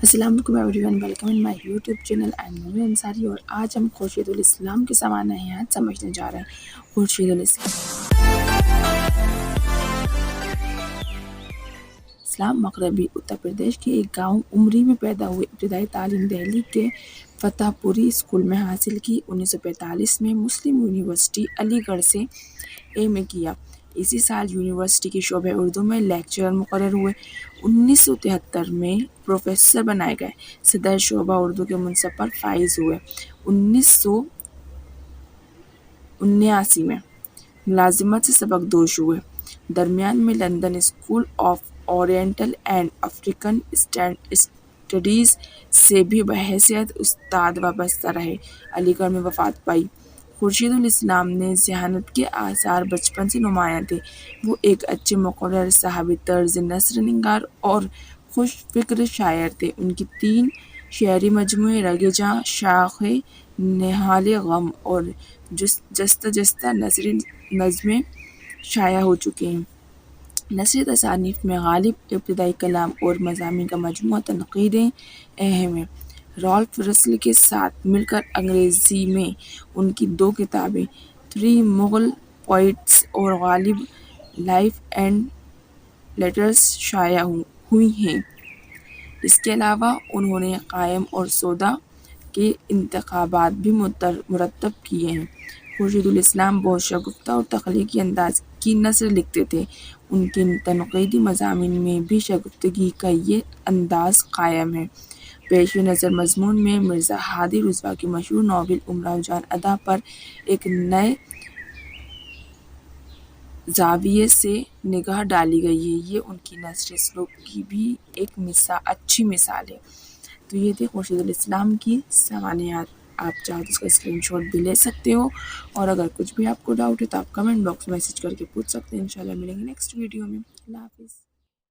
السلام علیکم every one, welcome in my YouTube channel. I am Noor Ansari اور آج ہم خورشید الاسلام کے سوانح حیات سمجھنے جا رہے ہیں. خورشید الاسلام مغربی اتر پردیش کے ایک گاؤں امری میں پیدا ہوئے. ابتدائی تعلیم دہلی کے فتح پوری اسکول میں حاصل کی. 1945 میں مسلم یونیورسٹی علی گڑھ سے ایم.اے کیا. اسی سال یونیورسٹی کے شعبہ اردو میں لیکچرر مقرر ہوئے. 1973 میں پروفیسر بنائے گئے. صدر شعبہ اردو کے منصب پر فائز ہوئے. 1979 میں ملازمت سے سبکدوش ہوئے. درمیان میں London school of oriental and African studies سے بھی بحیثیت استاد وابستہ رہے. علی گڑھ میں وفات پائی. خورشید الاسلام نے ذہانت کے آثار بچپن سے نمایاں تھے. وہ ایک اچھے مقرر، صحابی طرز نثر نگار اور خوش فکر شاعر تھے. ان کی 3 شعری مجموعے رگ جاں، شاخ نہال غم اور جستہ جستہ نظمیں شائع ہو چکے ہیں. نثری تصانیف میں غالب ابتدائی کلام اور مضامین کا مجموعہ تنقیدیں اہم ہیں. رالف رسل کے ساتھ مل کر انگریزی میں ان کی 2 کتابیں 3 مغل پوئٹس اور غالب لائف اینڈ لیٹرز شائع ہوئی ہیں. اس کے علاوہ انہوں نے قائم اور سودا کے انتخابات بھی مرتب کیے ہیں. خورشید الاسلام بہت شگفتہ اور تخلیقی انداز کی نثر لکھتے تھے. ان کے تنقیدی مضامین میں بھی شگفتگی کا یہ انداز قائم ہے. پیش نظر مضمون میں مرزا ہادی رضویٰ کی مشہور ناول امراؤ جان ادا پر ایک نئے زاویے سے نگاہ ڈالی گئی ہے. یہ ان کی نثری اسلوب کی بھی ایک اچھی مثال ہے. تو یہ تھے خورشید الاسلام کی سوانحیات. آپ چاہو تو اس کا اسکرین شاٹ بھی لے سکتے ہو، اور اگر کچھ بھی آپ کو ڈاؤٹ ہے تو آپ کمنٹ باکس میں میسج کر کے پوچھ سکتے ہیں. انشاءاللہ ملیں گے نیکسٹ ویڈیو میں. اللہ حافظ.